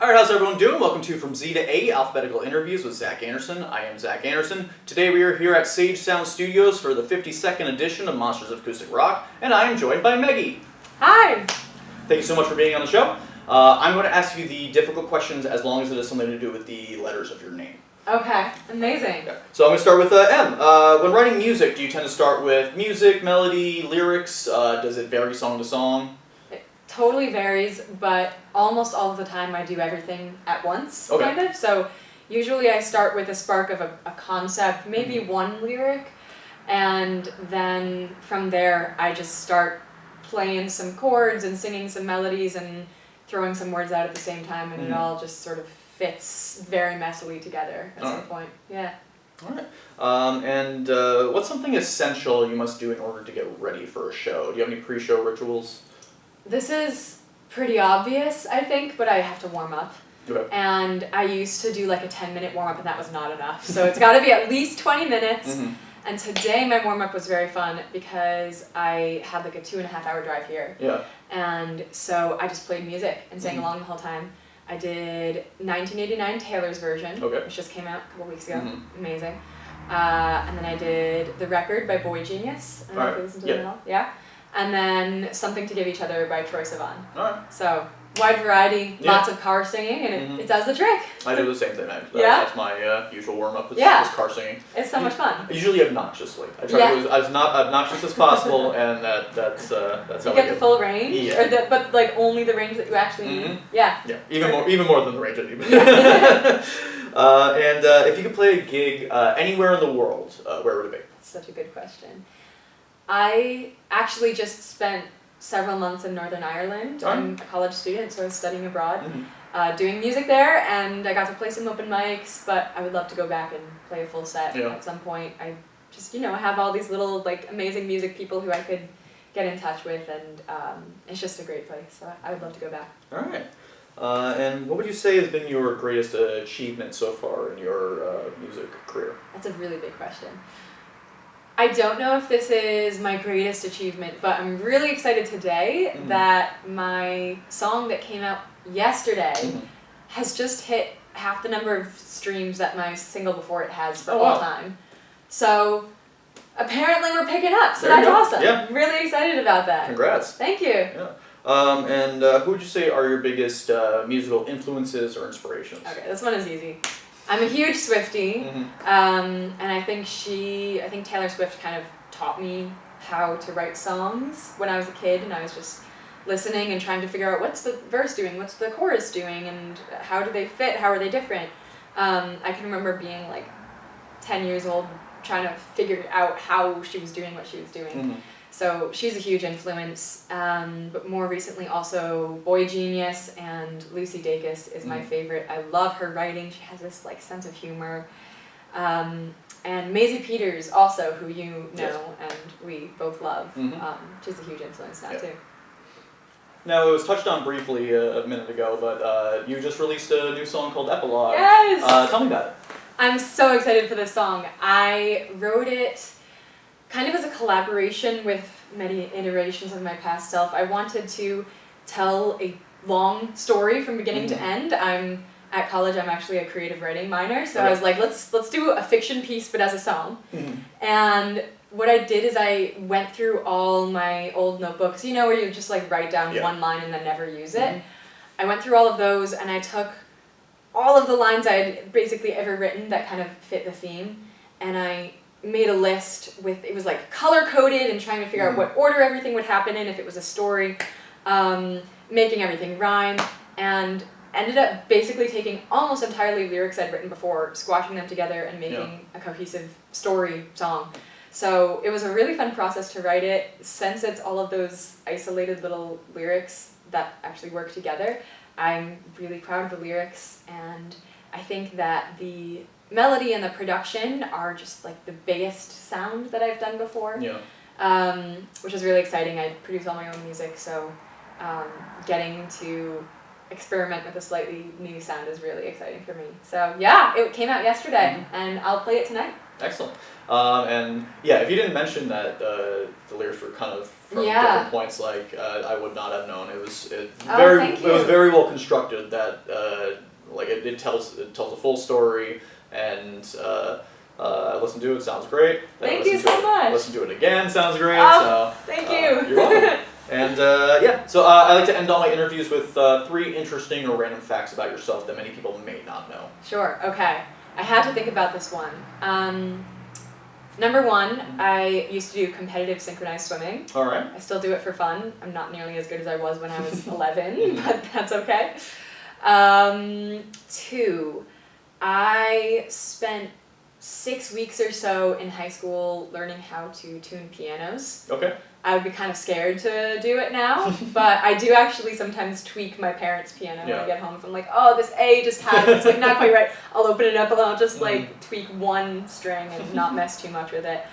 Alright, how's everyone doing? Welcome to From Z to A, Alphabetical Interviews with Zach Andersen. I am Zach Andersen. Today we are here at Sage Sound Studios for the 52nd edition of Monsters of Acoustic Rock, and I am joined by Meggie. Hi! Thank you so much for being on the show. I'm going to ask you the difficult questions as long as it has something to do with the letters of your name. Okay, amazing. Okay. So I'm going to start with M. When writing music, do you tend to start with music, melody, lyrics? Does it vary song to song? It totally varies, but almost all of the time I do everything at once, kind of. So usually I start with a spark of a concept, maybe one lyric, and then from there I just start playing some chords and singing some melodies and throwing some words out at the same time, and it all just sort of fits very messily together at some point. Yeah. Alright. And what's something essential you must do in order to get ready for a show? Do you have any pre-show rituals? This is pretty obvious, I think, but I have to warm up. Okay. And I used to do like a 10-minute warm-up, and that was not enough. So it's got to be at least 20 minutes. And today my warm-up was very fun because I had like a 2.5-hour drive here. Yeah. And so I just played music and sang along the whole time. I did 1989 Taylor's version, which just came out a couple weeks ago. Amazing. And then I did The Record by Boy Genius. I don't know if you listened to that at all. Yeah. And then Something to Give Each Other by Troye Sivan. Alright. So, wide variety, lots of car singing, and it does the trick. I do the same thing. That's my usual warm-up, is car singing. It's so much fun. Usually obnoxiously. I try to go as not obnoxious as possible, and that's how you get the full range? Yeah. But like only the range that you actually need? Yeah. Yeah, even more than the range I need. And if you could play a gig anywhere in the world, where would it be? Such a good question. I actually just spent several months in Northern Ireland. I'm a college student, so I was studying abroad, doing music there, and I got to play some open mics, but I would love to go back and play a full set at some point. I just, have all these little, like, amazing music people who I could get in touch with, and it's just a great place, so I would love to go back. All right. And what would you say has been your greatest achievement so far in your music career? That's a really big question. I don't know if this is my greatest achievement, but I'm really excited today that my song that came out yesterday has just hit half the number of streams that my single before it has for all time. So apparently we're picking up, so that's awesome. Yeah. I'm really excited about that. Congrats. Thank you. Yeah. And who would you say are your biggest musical influences or inspirations? Okay, this one is easy. I'm a huge Swiftie, and I think Taylor Swift kind of taught me how to write songs when I was a kid, and I was just listening and trying to figure out what's the verse doing, what's the chorus doing, and how do they fit, how are they different. I can remember being like 10 years old trying to figure out how she was doing what she was doing. So she's a huge influence, but more recently also Boy Genius and Lucy Dacus is my favorite. I love her writing. She has this like sense of humor. And Maisie Peters also, who you know and we both love. She's a huge influence now too. Now, it was touched on briefly a minute ago, but you just released a new song called Epilogue. Yes! Tell me about it. I'm so excited for this song. I wrote it kind of as a collaboration with many iterations of my past self. I wanted to tell a long story from beginning to end. I'm at college, I'm actually a creative writing minor, so I was like, let's do a fiction piece but as a song. And what I did is I went through all my old notebooks, where you just like write down one line and then never use it. I went through all of those and I took all of the lines I had basically ever written that kind of fit the theme, and I made a list with, it was like color-coded and trying to figure out what order everything would happen in if it was a story, making everything rhyme, and ended up basically taking almost entirely lyrics I'd written before, squashing them together and making a cohesive story song. So it was a really fun process to write it. Since it's all of those isolated little lyrics that actually work together, I'm really proud of the lyrics, and I think that the melody and the production are just like the biggest sound that I've done before, which is really exciting. I produce all my own music, so getting to experiment with a slightly new sound is really exciting for me. So yeah, it came out yesterday, and I'll play it tonight. Excellent. And yeah, if you didn't mention that the lyrics were kind of from Yeah. different points, like I would not have known. It was thank you. it was very well constructed. That like it tells a full story, and I listened to it. Sounds great. Thank you so much. Listen to it again. Sounds great. Oh, thank you. You're welcome. And yeah, so I like to end all my interviews with 3 interesting or random facts about yourself that many people may not know. Sure, okay. I had to think about this one. Number 1, I used to do competitive synchronized swimming. All right. I still do it for fun. I'm not nearly as good as I was when I was 11, but that's okay. 2, I spent 6 weeks or so in high school learning how to tune pianos. Okay. I would be kind of scared to do it now, but I do actually sometimes tweak my parents' piano when I get home. If I'm like, oh, this A just has, it's like not quite right, I'll open it up and I'll just like tweak one string and not mess too much with it.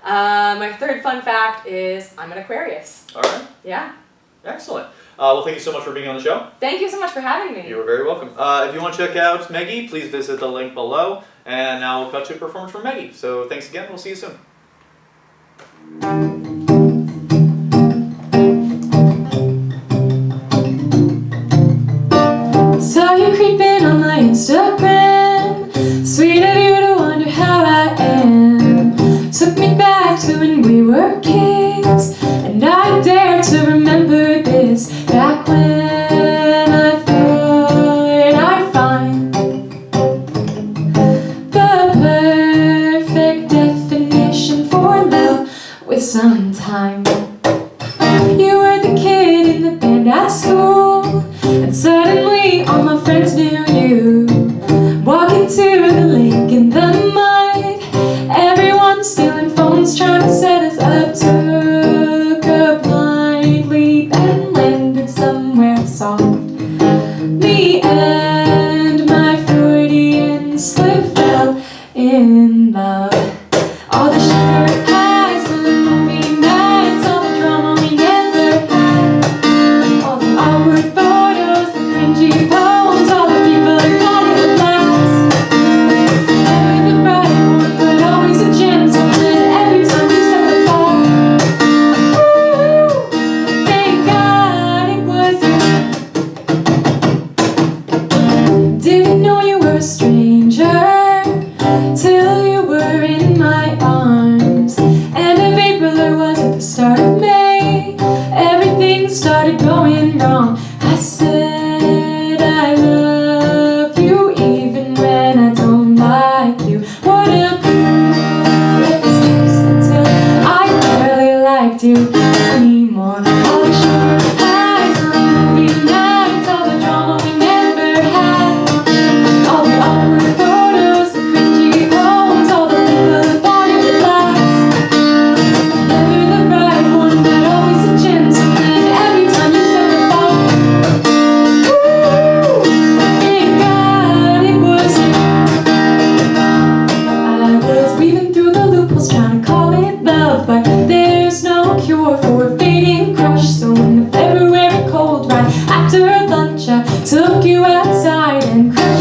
My 3rd fun fact is I'm an Aquarius. All right. Yeah. Excellent. Well, thank you so much for being on the show. Thank you so much for having me. You are very welcome. If you want to check out Meggie, please visit the link below. And now we'll cut to a performance from Meggie. So thanks again. We'll see you soon. Saw you creeping on my Instagram. Sweet of you to wonder how I am. Took me back to when we were kids, and I dare to remember this. Back when I thought I'd find the perfect definition for love with some time. You were the kid in the band at school, and suddenly all my friends knew you. Walking to the lake in the mud, everyone stealing phones trying to set us up. Took a blind leap and landed somewhere soft. Me and my Freudian slip fell in love. All the sugar highs, the movie nights, all the drama we never had, all the awkward photos, the cringy poems, all the people who thought it would last. Never the bright one, but always a gentleman every time you said the fall. Ooh, thank God it was you. Didn't know you were a stranger till you were in my arms. End of April or was it the start of May? Everything started going wrong. I said I love you even when I don't like you. What a cruel excuse until I barely liked you anymore. All the sugar highs, all the movie nights, all the drama we never had, all the awkward photos, the cringy poems, all the people who thought it would last. Never the right one, but always a gentleman every time you said the fall. Ooh, thank God it was you. I was weaving through the loopholes trying to call it love, but there's no cure for a fading crush. So in the February cold, right after lunch, I took you outside and cried.